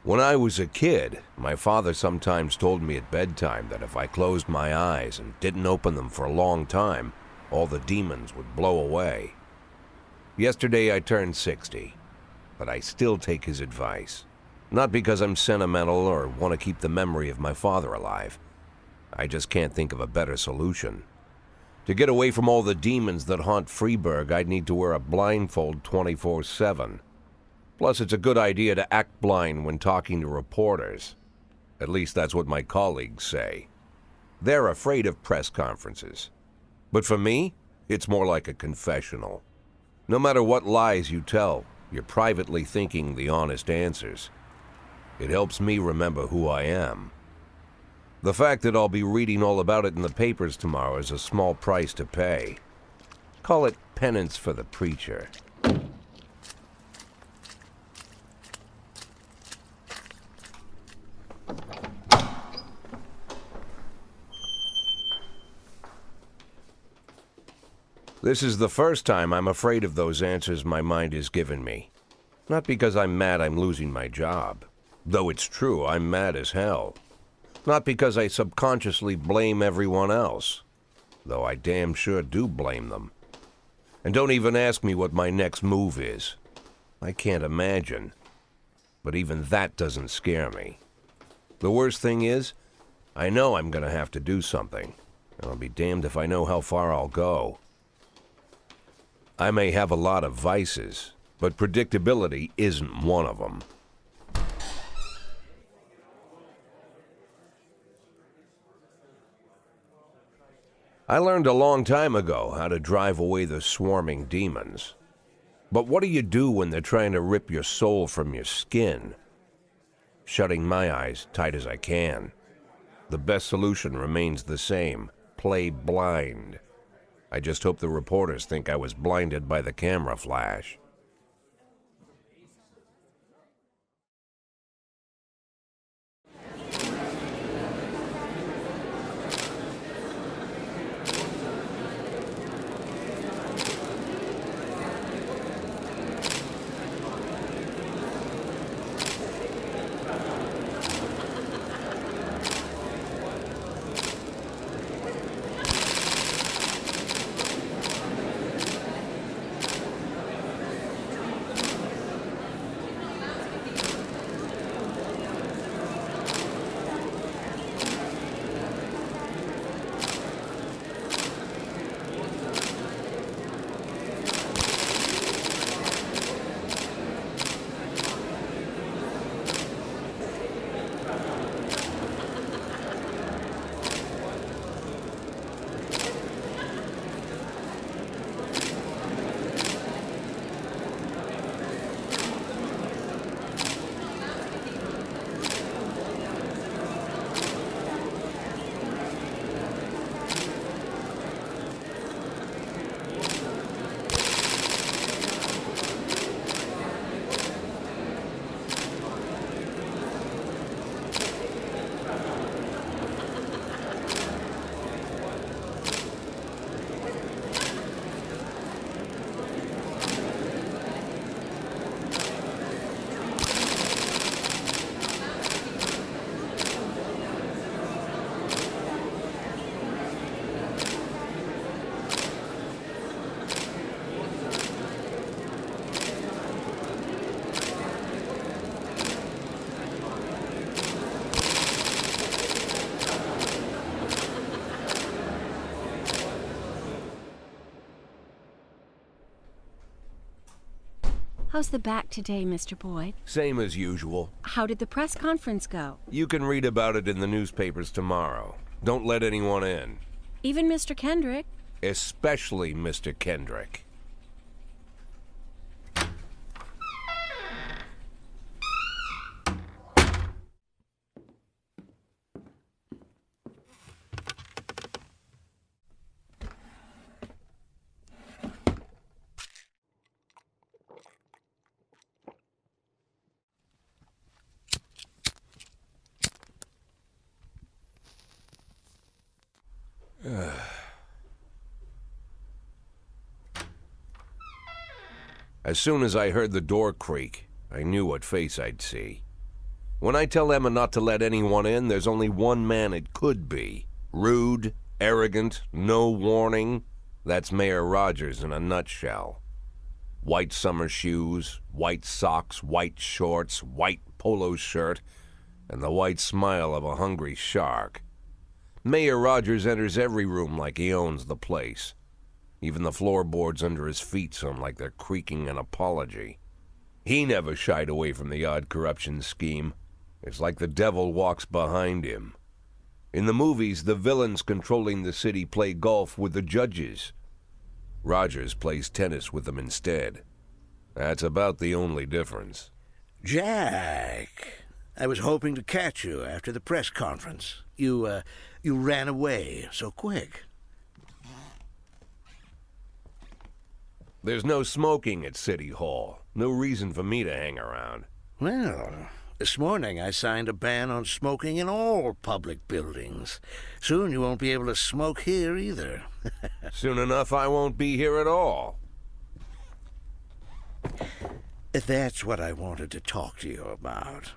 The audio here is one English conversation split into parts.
When I was a kid, my father sometimes told me at bedtime that if I closed my eyes and didn't open them for a long time, all the demons would blow away. Yesterday I turned 60, but I still take his advice. Not because I'm sentimental or want to keep the memory of my father alive. I just can't think of a better solution. To get away from all the demons that haunt Freeburg, I'd need to wear a blindfold 24/7. Plus, it's a good idea to act blind when talking to reporters. At least that's what my colleagues say. They're afraid of press conferences. But for me, it's more like a confessional. No matter what lies you tell, you're privately thinking the honest answers. It helps me remember who I am. The fact that I'll be reading all about it in the papers tomorrow is a small price to pay. Call it penance for the preacher. This is the first time I'm afraid of those answers my mind has given me. Not because I'm mad I'm losing my job. Though it's true, I'm mad as hell. Not because I subconsciously blame everyone else. Though I damn sure do blame them. And don't even ask me what my next move is. I can't imagine. But even that doesn't scare me. The worst thing is, I know I'm gonna have to do something. And I'll be damned if I know how far I'll go. I may have a lot of vices, but predictability isn't one of them. I learned a long time ago how to drive away the swarming demons. But what do you do when they're trying to rip your soul from your skin? Shutting my eyes tight as I can. The best solution remains the same: play blind. I just hope the reporters think I was blinded by the camera flash. How's the back today, Mr. Boyd? Same as usual. How did the press conference go? You can read about it in the newspapers tomorrow. Don't let anyone in. Even Mr. Kendrick? Especially Mr. Kendrick. As soon as I heard the door creak, I knew what face I'd see. When I tell Emma not to let anyone in, there's only one man it could be. Rude, arrogant, no warning. That's Mayor Rogers in a nutshell. White summer shoes, white socks, white shorts, white polo shirt, and the white smile of a hungry shark. Mayor Rogers enters every room like he owns the place. Even the floorboards under his feet sound like they're creaking an apology. He never shied away from the odd corruption scheme. It's like the devil walks behind him. In the movies, the villains controlling the city play golf with the judges. Rogers plays tennis with them instead. That's about the only difference. Jack, I was hoping to catch you after the press conference. You ran away so quick. There's no smoking at City Hall. No reason for me to hang around. Well, this morning I signed a ban on smoking in all public buildings. Soon you won't be able to smoke here either. Soon enough, I won't be here at all. That's what I wanted to talk to you about.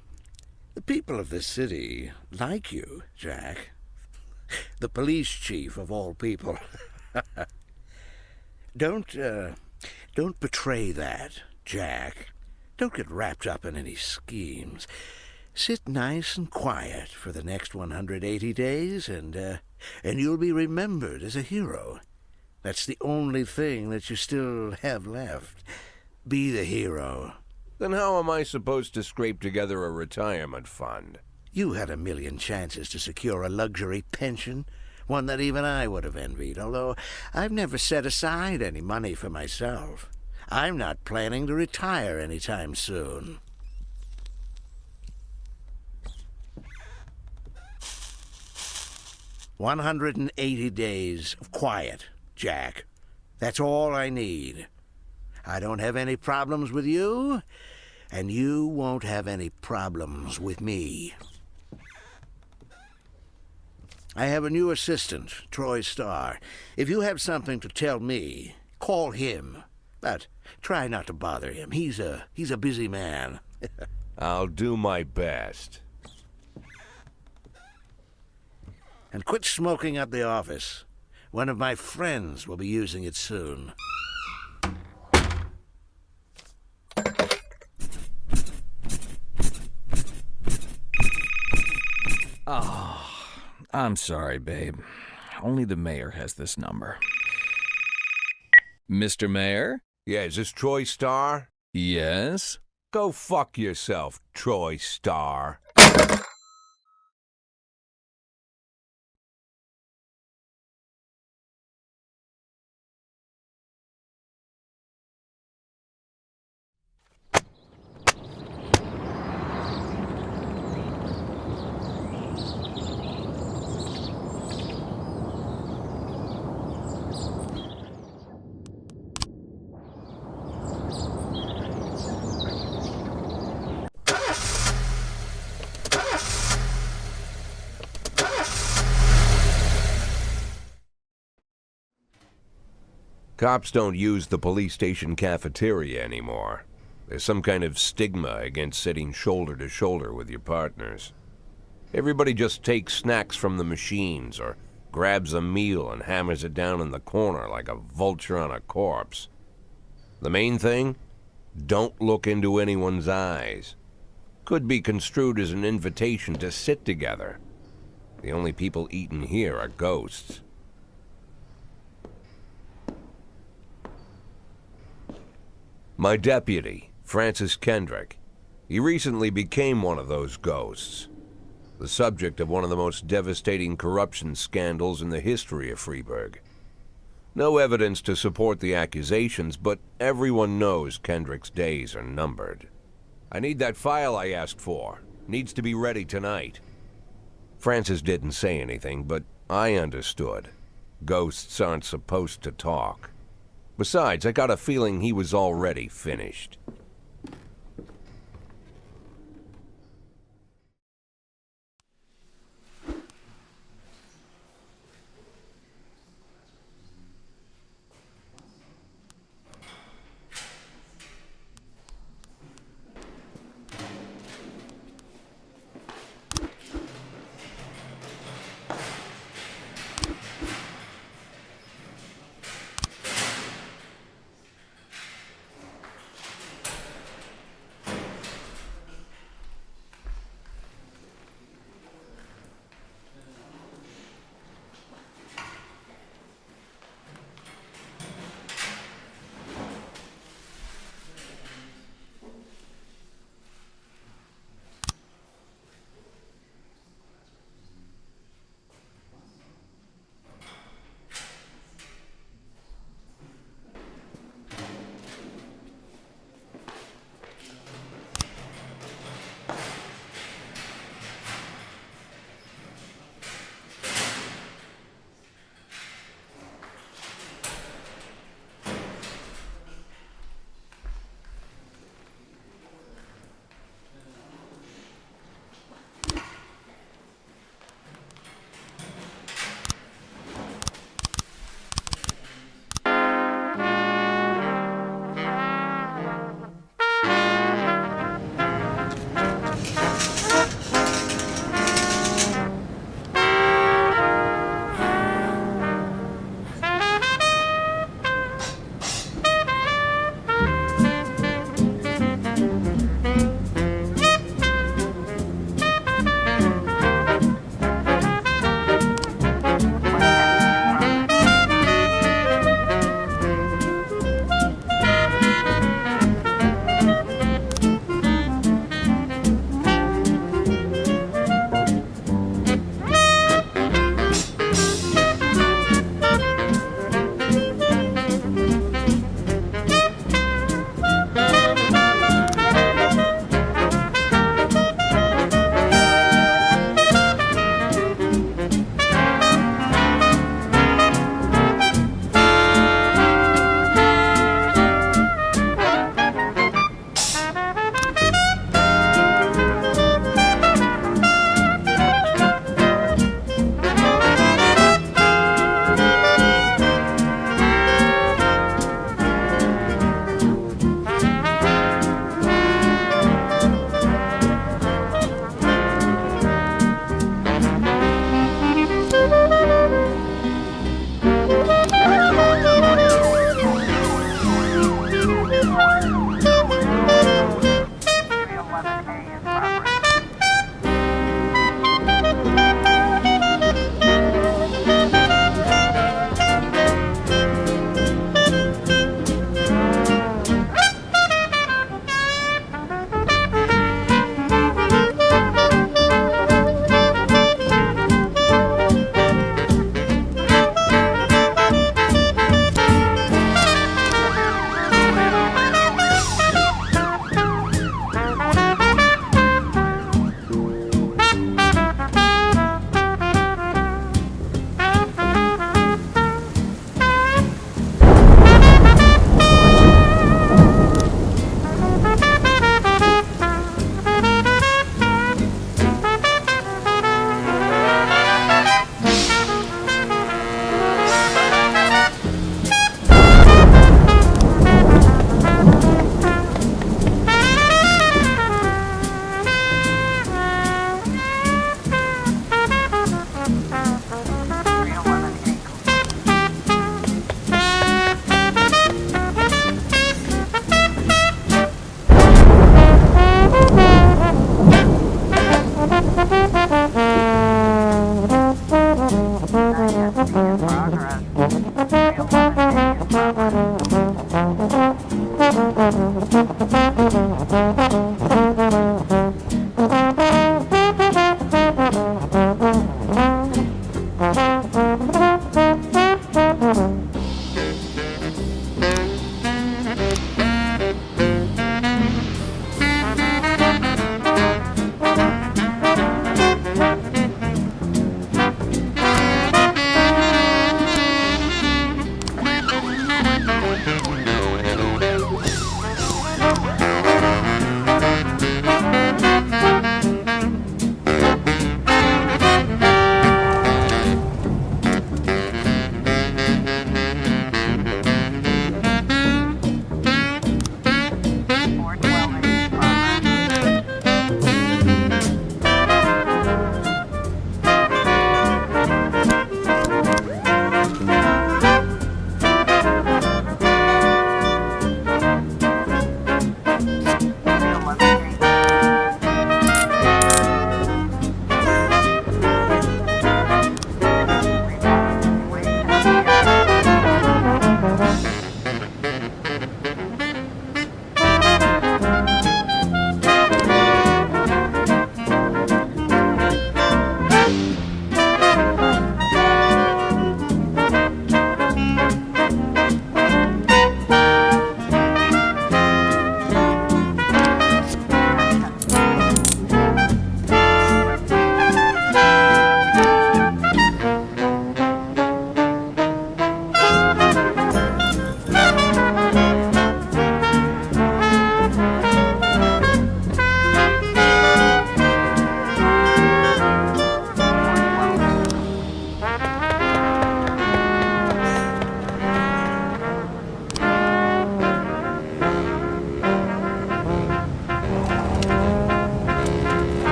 The people of this city like you, Jack. The police chief of all people. Don't betray that, Jack. Don't get wrapped up in any schemes. Sit nice and quiet for the next 180 days, and you'll be remembered as a hero. That's the only thing that you still have left. Be the hero. Then how am I supposed to scrape together a retirement fund? You had a million chances to secure a luxury pension, one that even I would have envied, although I've never set aside any money for myself. I'm not planning to retire anytime soon. "180 days of quiet, Jack. That's all I need. I don't have any problems with you, and you won't have any problems with me. I have a new assistant, Troy Starr. If you have something to tell me, call him. But try not to bother him. He's a busy man." I'll do my best. "And quit smoking at the office. One of my friends will be using it soon." I'm sorry, babe. Only the mayor has this number. Mr. Mayor? Yeah, is this Troy Starr? Yes? Go fuck yourself, Troy Starr. Cops don't use the police station cafeteria anymore. There's some kind of stigma against sitting shoulder to shoulder with your partners. Everybody just takes snacks from the machines or grabs a meal and hammers it down in the corner like a vulture on a corpse. The main thing? Don't look into anyone's eyes. Could be construed as an invitation to sit together. The only people eating here are ghosts. My deputy, Francis Kendrick. He recently became one of those ghosts. The subject of one of the most devastating corruption scandals in the history of Freeburg. No evidence to support the accusations, but everyone knows Kendrick's days are numbered. I need that file I asked for. Needs to be ready tonight. Francis didn't say anything, but I understood. Ghosts aren't supposed to talk. Besides, I got a feeling he was already finished.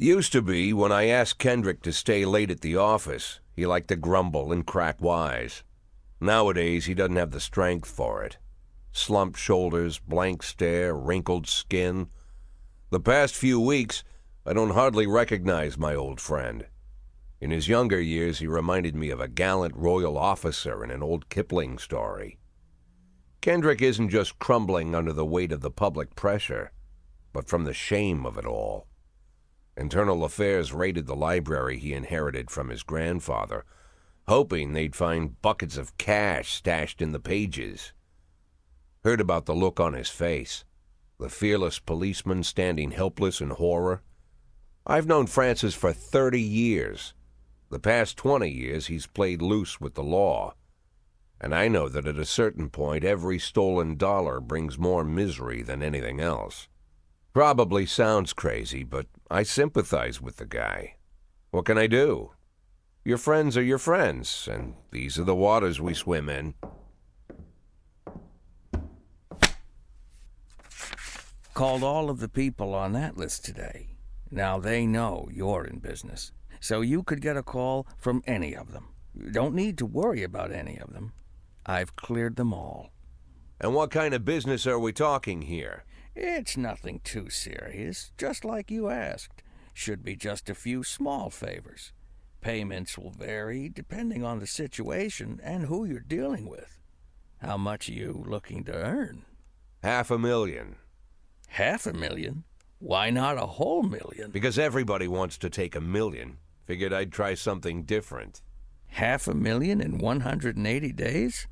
Used to be, when I asked Kendrick to stay late at the office, he liked to grumble and crack wise. Nowadays, he doesn't have the strength for it. Slumped shoulders, blank stare, wrinkled skin. The past few weeks, I don't hardly recognize my old friend. In his younger years, he reminded me of a gallant royal officer in an old Kipling story. Kendrick isn't just crumbling under the weight of the public pressure, but from the shame of it all. Internal Affairs raided the library he inherited from his grandfather, hoping they'd find buckets of cash stashed in the pages. Heard about the look on his face, the fearless policeman standing helpless in horror. I've known Francis for 30 years. The past 20 years he's played loose with the law. And I know that at a certain point every stolen dollar brings more misery than anything else. Probably sounds crazy, but I sympathize with the guy. What can I do? Your friends are your friends, and these are the waters we swim in. Called all of the people on that list today. Now they know you're in business, so you could get a call from any of them. You don't need to worry about any of them. I've cleared them all. And what kind of business are we talking here? It's nothing too serious, just like you asked. Should be just a few small favors. Payments will vary depending on the situation and who you're dealing with. How much are you looking to earn? $500,000. $500,000? Why not a whole million? Because everybody wants to take $1 million. Figured I'd try something different. $500,000 in 180 days?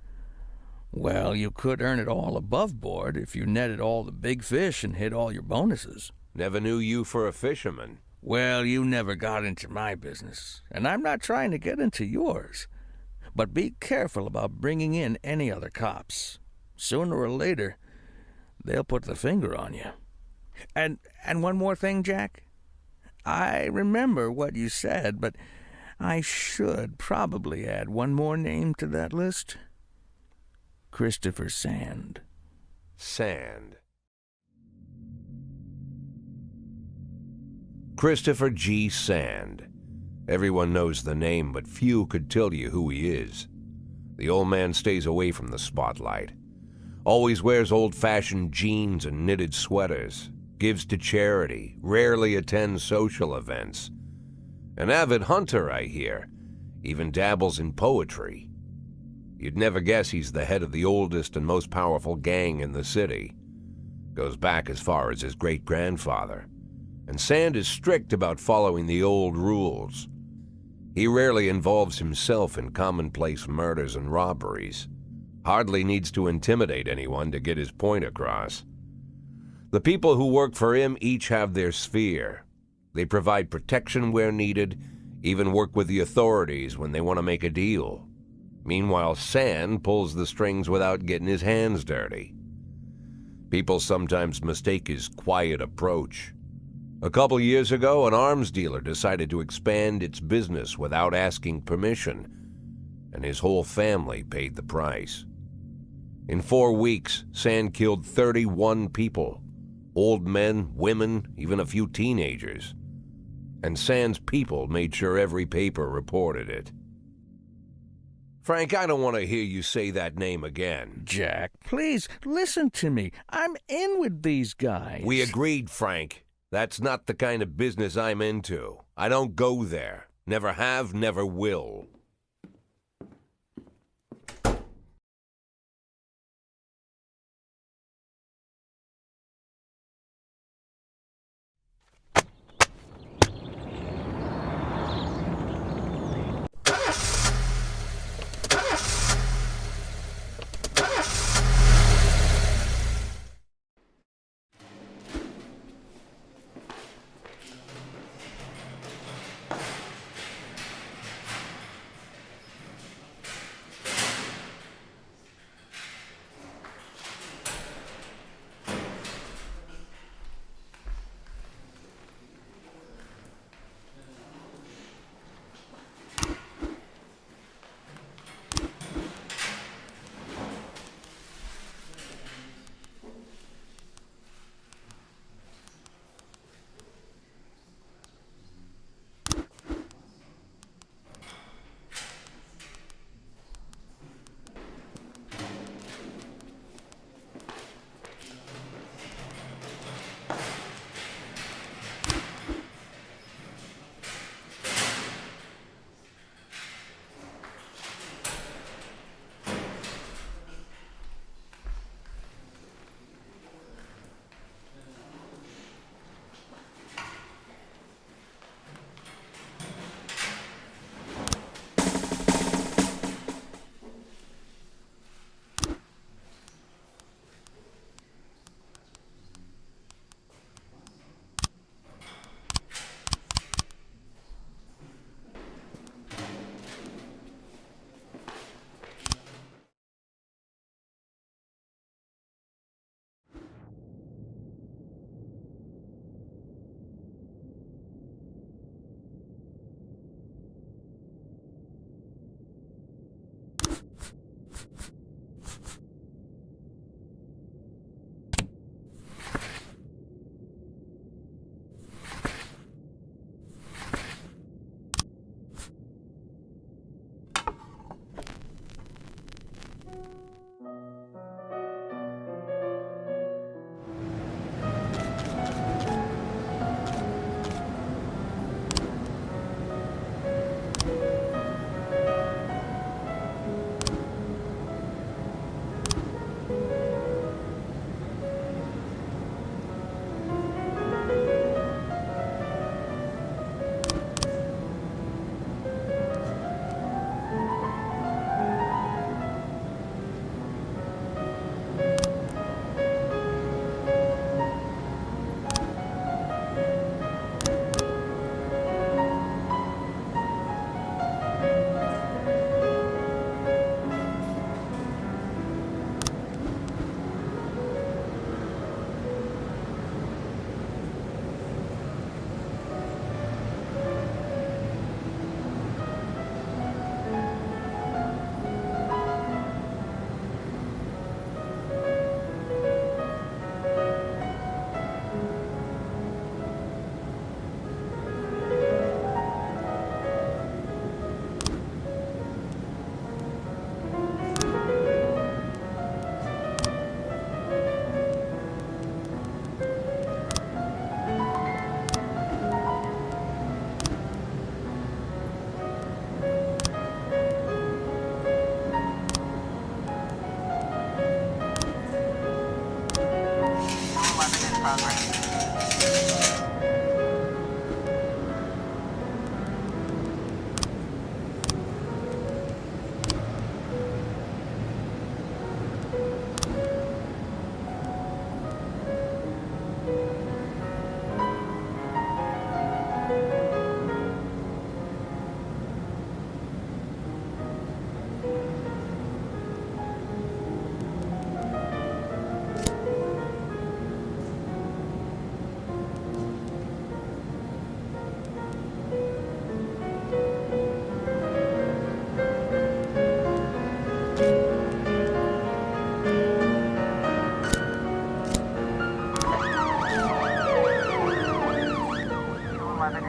Well, you could earn it all above board if you netted all the big fish and hit all your bonuses. Never knew you for a fisherman. Well, you never got into my business, and I'm not trying to get into yours. But be careful about bringing in any other cops. Sooner or later, they'll put the finger on you. And one more thing, Jack. I remember what you said, but I should probably add one more name to that list. Christopher Sand. Sand. Christopher G. Sand. Everyone knows the name, but few could tell you who he is. The old man stays away from the spotlight. Always wears old-fashioned jeans and knitted sweaters. Gives to charity. Rarely attends social events. An avid hunter, I hear. Even dabbles in poetry. You'd never guess he's the head of the oldest and most powerful gang in the city. Goes back as far as his great-grandfather. And Sand is strict about following the old rules. He rarely involves himself in commonplace murders and robberies. Hardly needs to intimidate anyone to get his point across. The people who work for him each have their sphere. They provide protection where needed, even work with the authorities when they want to make a deal. Meanwhile, Sand pulls the strings without getting his hands dirty. People sometimes mistake his quiet approach. A couple years ago, an arms dealer decided to expand its business without asking permission, and his whole family paid the price. In 4 weeks, Sand killed 31 people. Old men, women, even a few teenagers. And Sand's people made sure every paper reported it. Frank, I don't want to hear you say that name again. Jack, please, listen to me. I'm in with these guys. We agreed, Frank. That's not the kind of business I'm into. I don't go there. Never have, never will.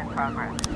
in progress.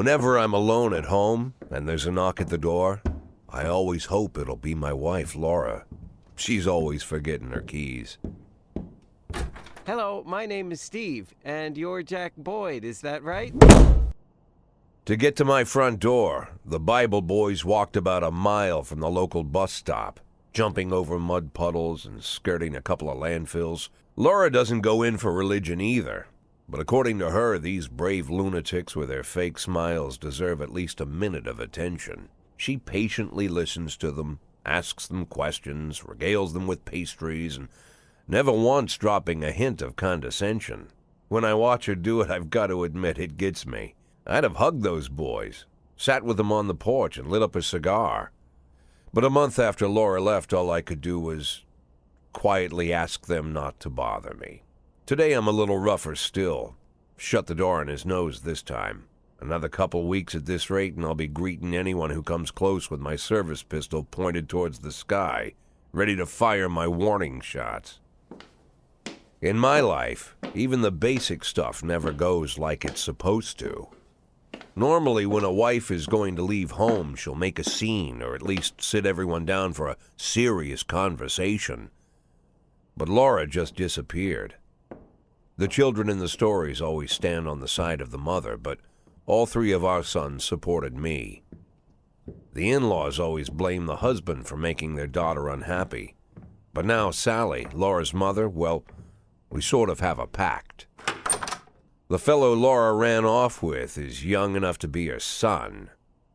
Whenever I'm alone at home and there's a knock at the door, I always hope it'll be my wife, Laura. She's always forgetting her keys. Hello, my name is Steve, and you're Jack Boyd, is that right? To get to my front door, the Bible boys walked about a mile from the local bus stop, jumping over mud puddles and skirting a couple of landfills, Laura doesn't go in for religion either, but according to her, these brave lunatics with their fake smiles deserve at least a minute of attention. She patiently listens to them, asks them questions, regales them with pastries, and never once dropping a hint of condescension. When I watch her do it, I've got to admit it gets me. I'd have hugged those boys, sat with them on the porch, and lit up a cigar. But a month after Laura left, all I could do was quietly ask them not to bother me. Today I'm a little rougher still. Shut the door on his nose this time. Another couple weeks at this rate and I'll be greeting anyone who comes close with my service pistol pointed towards the sky, ready to fire my warning shots. In my life, even the basic stuff never goes like it's supposed to. Normally, when a wife is going to leave home, she'll make a scene or at least sit everyone down for a serious conversation. But Laura just disappeared. The children in the stories always stand on the side of the mother, but all three of our sons supported me. The in-laws always blame the husband for making their daughter unhappy. But now Sally, Laura's mother, well, we sort of have a pact. The fellow Laura ran off with is young enough to be her son.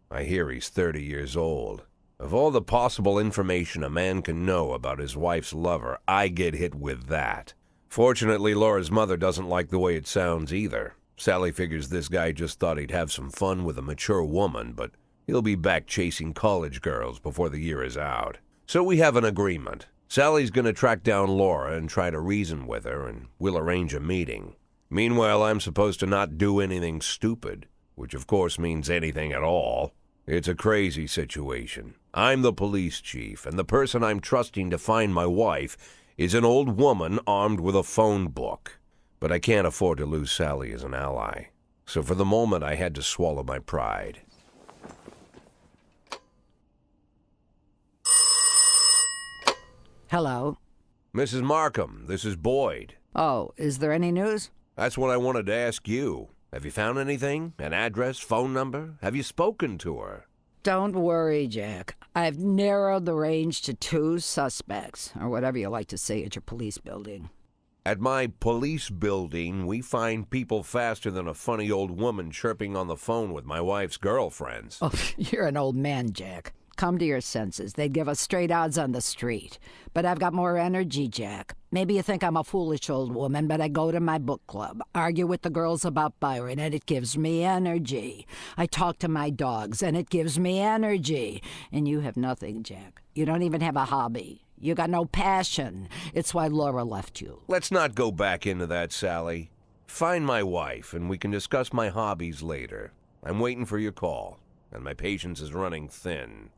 I hear he's 30 years old. Of all the possible information a man can know about his wife's lover, I get hit with that. Fortunately, Laura's mother doesn't like the way it sounds either. Sally figures this guy just thought he'd have some fun with a mature woman, but he'll be back chasing college girls before the year is out. So we have an agreement. Sally's going to track down Laura and try to reason with her, and we'll arrange a meeting. Meanwhile, I'm supposed to not do anything stupid, which of course means anything at all. It's a crazy situation. I'm the police chief, and the person I'm trusting to find my wife is an old woman armed with a phone book. But I can't afford to lose Sally as an ally. So for the moment, I had to swallow my pride. Hello. Mrs. Markham, this is Boyd. Oh, is there any news? That's what I wanted to ask you. Have you found anything? An address, phone number? Have you spoken to her? Don't worry, Jack. I've narrowed the range to 2 suspects, or whatever you like to say at your police building. At my police building, we find people faster than a funny old woman chirping on the phone with my wife's girlfriends. Oh, you're an old man, Jack. Come to your senses. They'd give us straight odds on the street. But I've got more energy, Jack. Maybe you think I'm a foolish old woman, but I go to my book club, argue with the girls about Byron, and it gives me energy. I talk to my dogs, and it gives me energy. And you have nothing, Jack. You don't even have a hobby. You got no passion. It's why Laura left you. Let's not go back into that, Sally. Find my wife, and we can discuss my hobbies later. I'm waiting for your call, and my patience is running thin.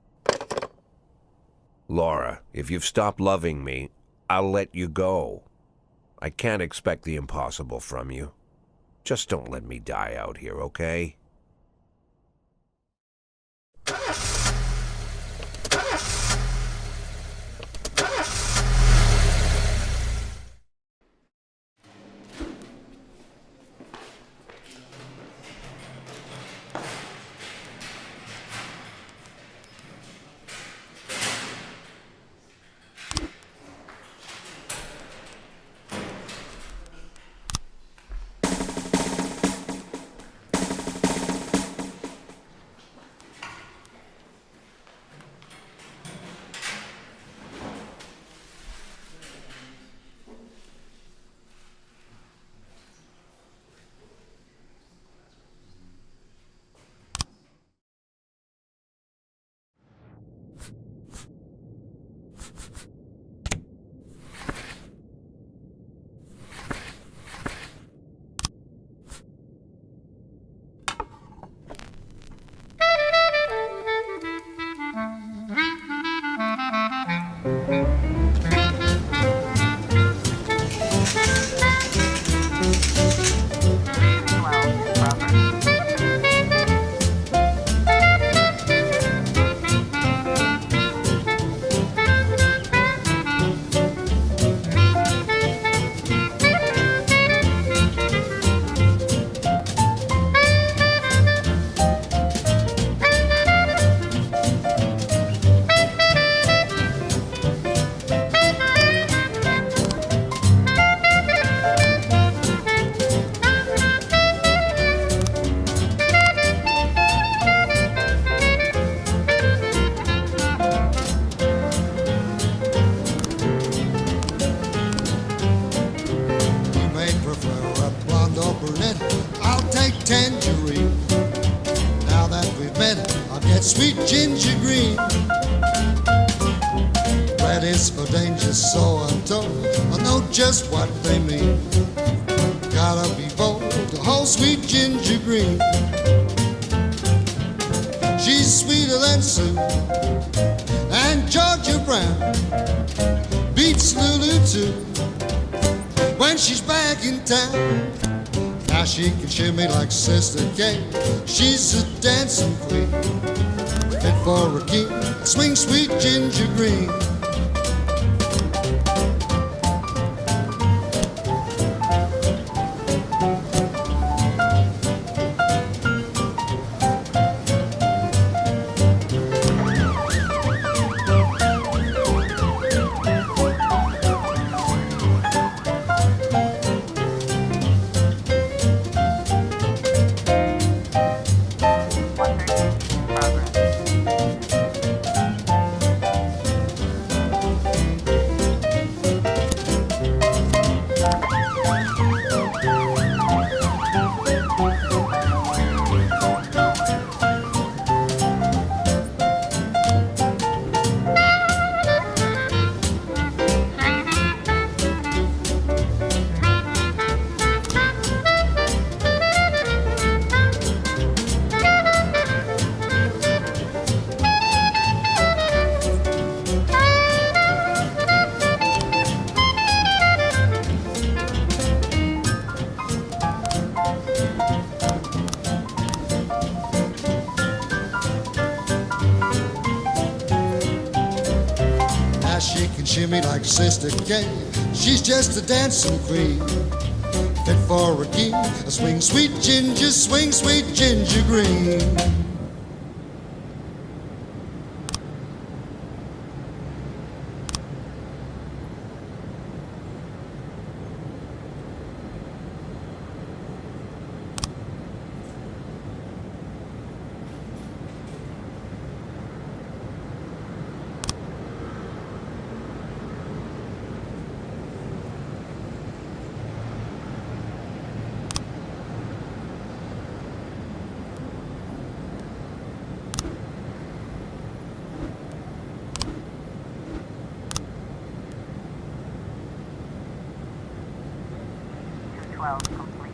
Laura, if you've stopped loving me, I'll let you go. I can't expect the impossible from you. Just don't let me die out here, okay? tangerine. Now that we've met, I'll get sweet ginger green. Red is for danger, so I'm told. I know just what they mean. Gotta be bold to hold sweet ginger green. She's sweeter than Sue and Georgia Brown. Beats Lulu too when she's back in town. Now she can shimmy like Sister Kate. She's a dancing queen, fit for a king. Swing sweet ginger green. Shimmy like Sister Kate. She's just a dancing queen, fit for a king. Swing sweet ginger, swing sweet ginger green. Complete.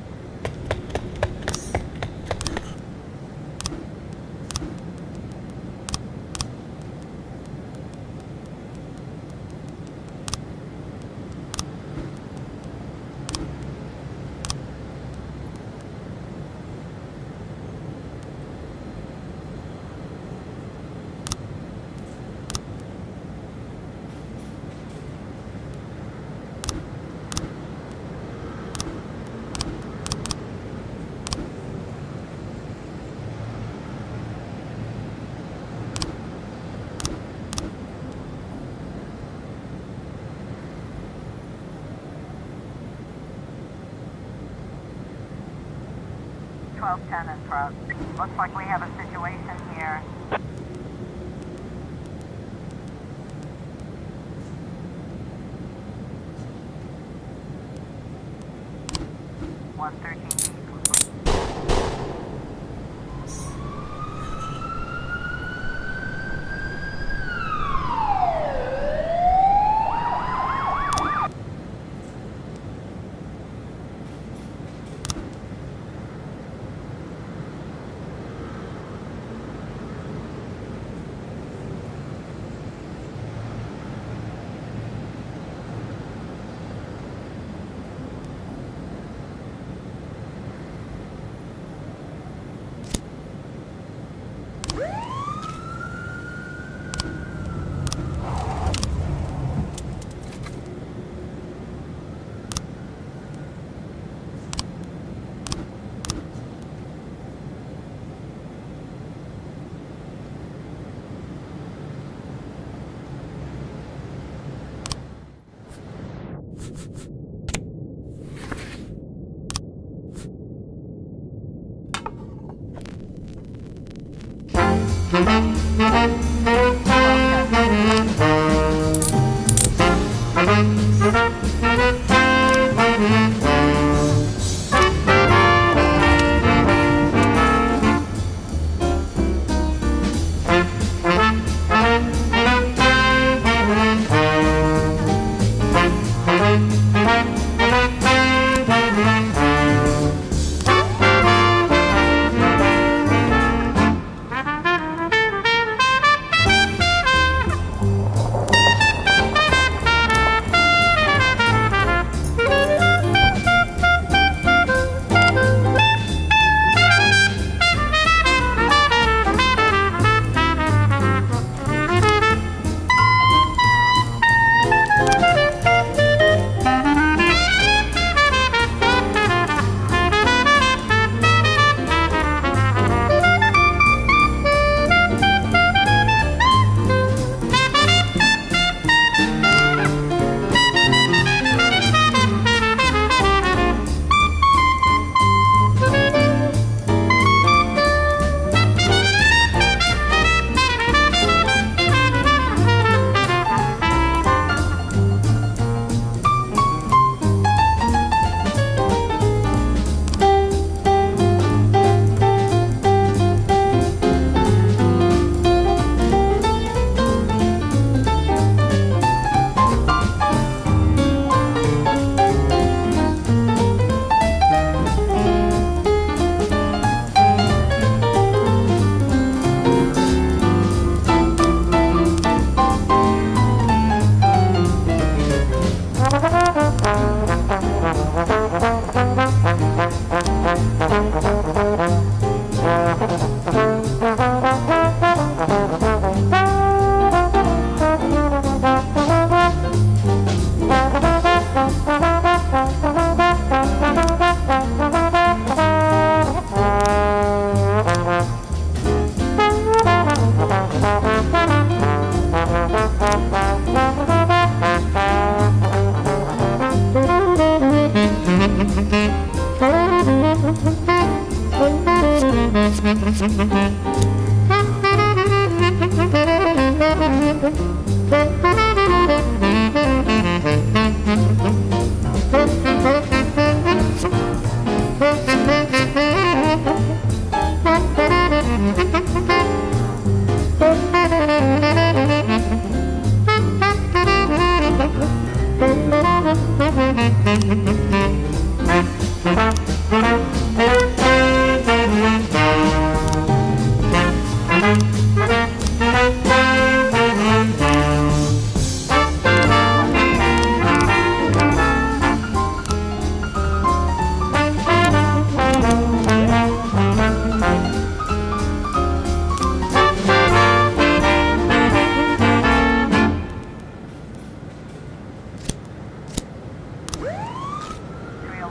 Tennis Trust. Looks like we have a situation here.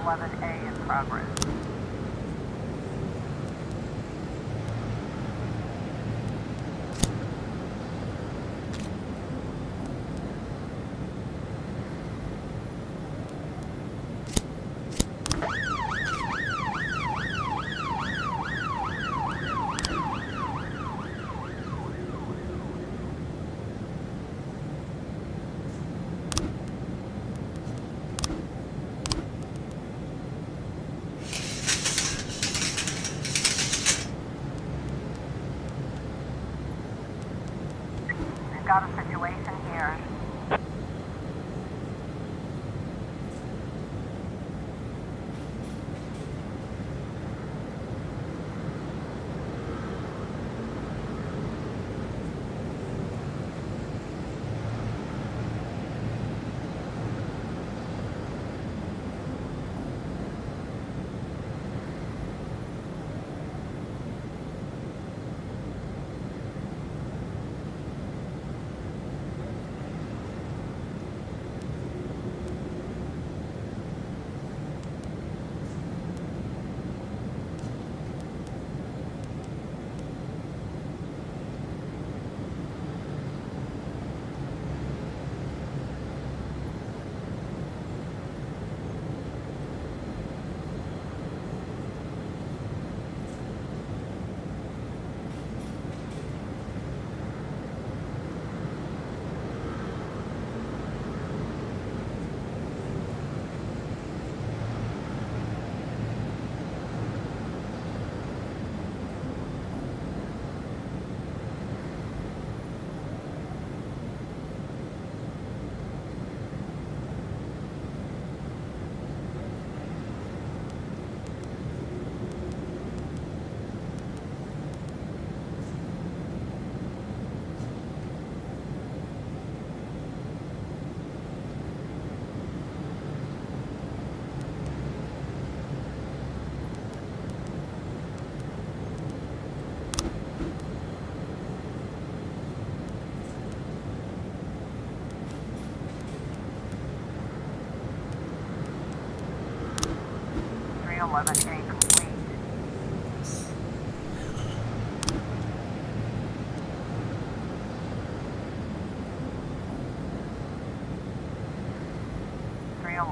311A in progress. We've got a situation here.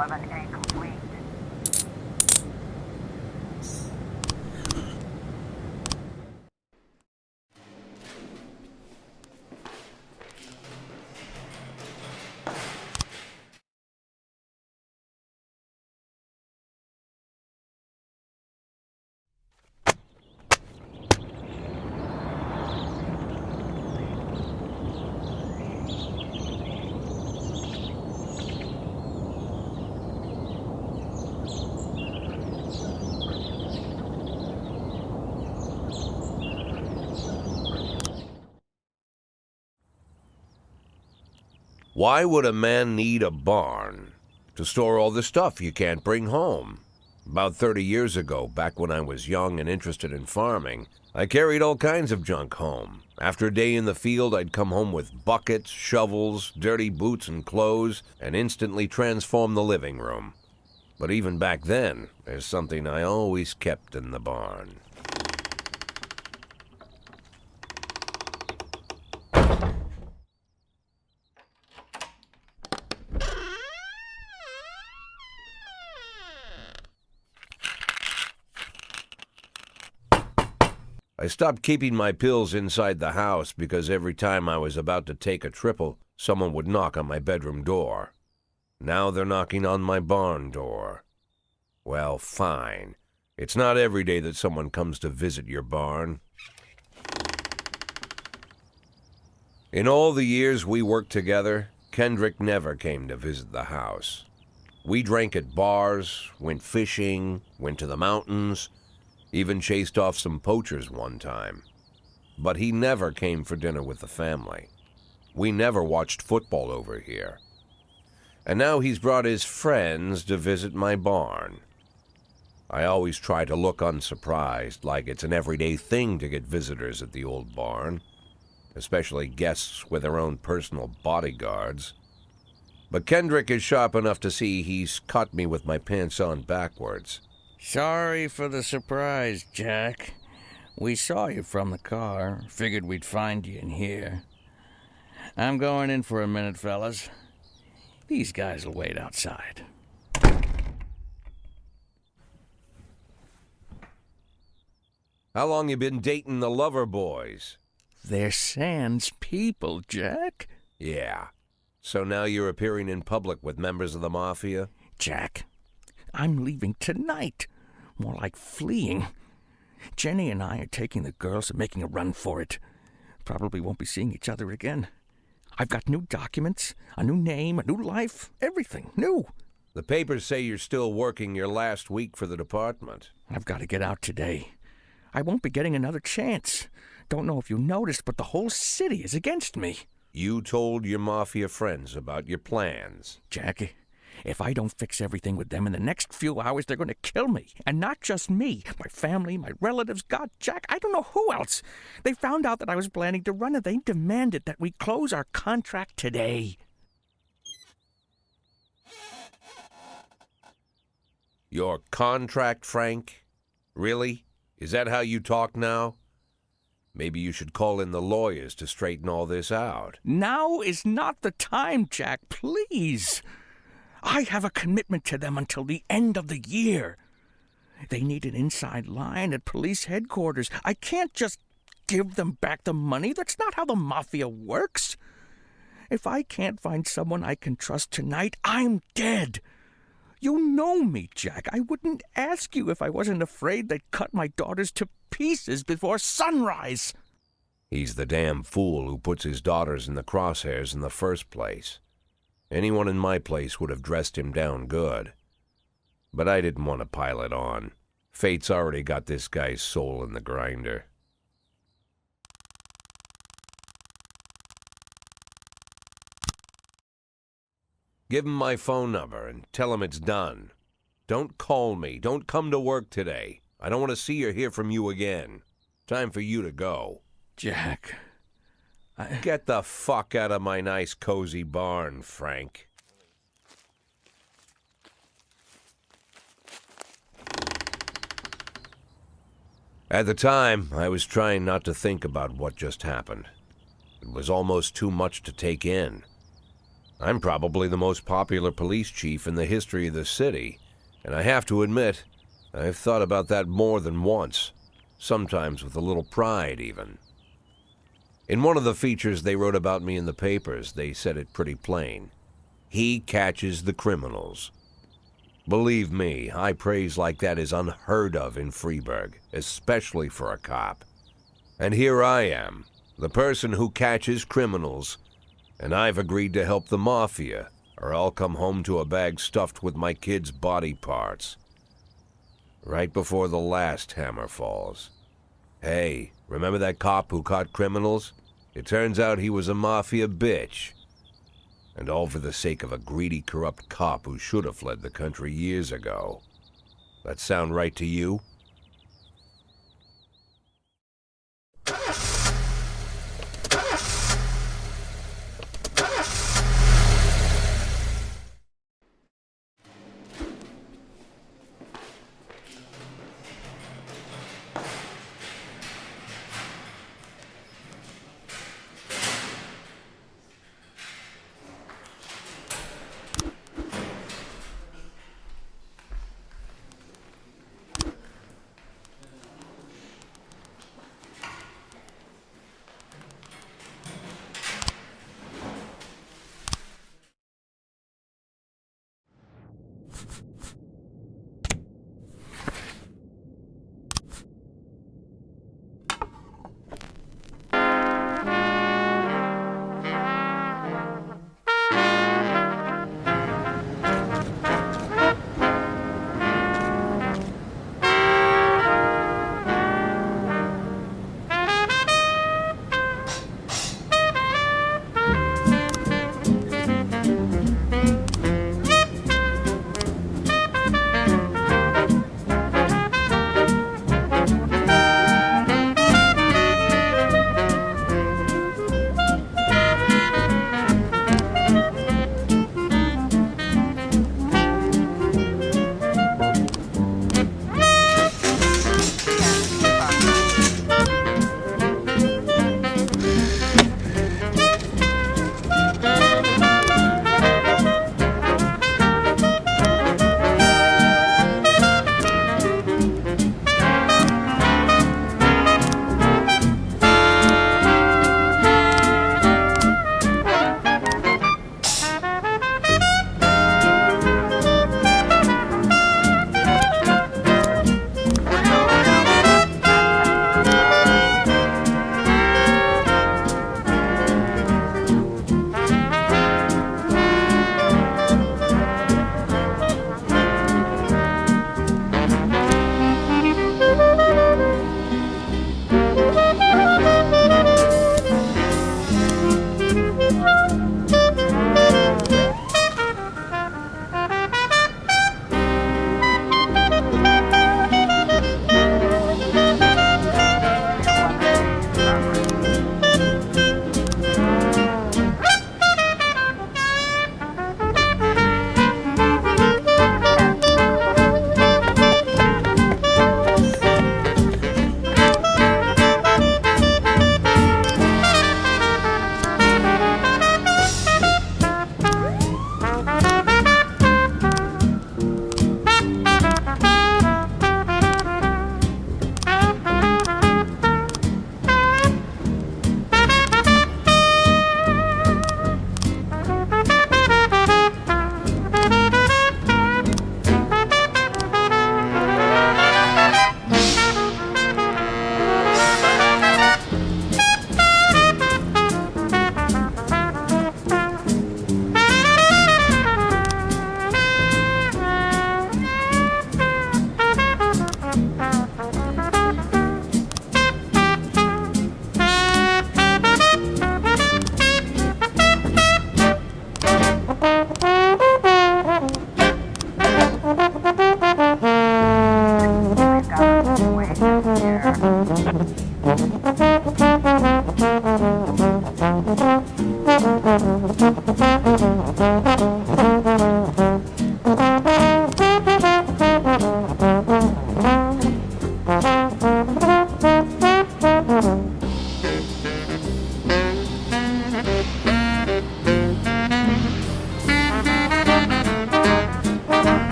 A complete. A complete. Why would a man need a barn? To store all the stuff you can't bring home. About 30 years ago, back when I was young and interested in farming, I carried all kinds of junk home. After a day in the field, I'd come home with buckets, shovels, dirty boots and clothes, and instantly transform the living room. But even back then, there's something I always kept in the barn. I stopped keeping my pills inside the house because every time I was about to take a triple, someone would knock on my bedroom door. Now they're knocking on my barn door. Well, fine. It's not every day that someone comes to visit your barn. In all the years we worked together, Kendrick never came to visit the house. We drank at bars, went fishing, went to the mountains, even chased off some poachers one time. But he never came for dinner with the family. We never watched football over here. And now he's brought his friends to visit my barn. I always try to look unsurprised, like it's an everyday thing to get visitors at the old barn, especially guests with their own personal bodyguards. But Kendrick is sharp enough to see he's caught me with my pants on backwards. Sorry for the surprise, Jack. We saw you from the car. Figured we'd find you in here. I'm going in for a minute, fellas. These guys will wait outside. How long you been dating the lover boys? They're Sans people, Jack. Yeah. So now you're appearing in public with members of the Mafia? Jack, I'm leaving tonight. More like fleeing. Jenny and I are taking the girls and making a run for it. Probably won't be seeing each other again. I've got new documents, a new name, a new life, everything new. The papers say you're still working your last week for the department. I've got to get out today. I won't be getting another chance. Don't know if you noticed, but the whole city is against me. You told your Mafia friends about your plans. Jackie, if I don't fix everything with them in the next few hours, they're going to kill me. And not just me. My family, my relatives, God, Jack, I don't know who else. They found out that I was planning to run and they demanded that we close our contract today. Your contract, Frank? Really? Is that how you talk now? Maybe you should call in the lawyers to straighten all this out. Now is not the time, Jack, please. I have a commitment to them until the end of the year. They need an inside line at police headquarters. I can't just give them back the money. That's not how the Mafia works. If I can't find someone I can trust tonight, I'm dead. You know me, Jack. I wouldn't ask you if I wasn't afraid they'd cut my daughters to pieces before sunrise. He's the damn fool who puts his daughters in the crosshairs in the first place. Anyone in my place would have dressed him down good. But I didn't want to pile it on. Fate's already got this guy's soul in the grinder. Give him my phone number and tell him it's done. Don't call me. Don't come to work today. I don't want to see or hear from you again. Time for you to go. Jack, Get the fuck out of my nice cozy barn, Frank. At the time, I was trying not to think about what just happened. It was almost too much to take in. I'm probably the most popular police chief in the history of the city, and I have to admit, I've thought about that more than once, sometimes with a little pride even. In one of the features they wrote about me in the papers, they said it pretty plain. He catches the criminals. Believe me, high praise like that is unheard of in Freeburg, especially for a cop. And here I am, the person who catches criminals, and I've agreed to help the Mafia, or I'll come home to a bag stuffed with my kids' body parts. Right before the last hammer falls. Hey, remember that cop who caught criminals? It turns out he was a Mafia bitch. And all for the sake of a greedy, corrupt cop who should have fled the country years ago. That sound right to you?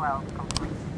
212 complete.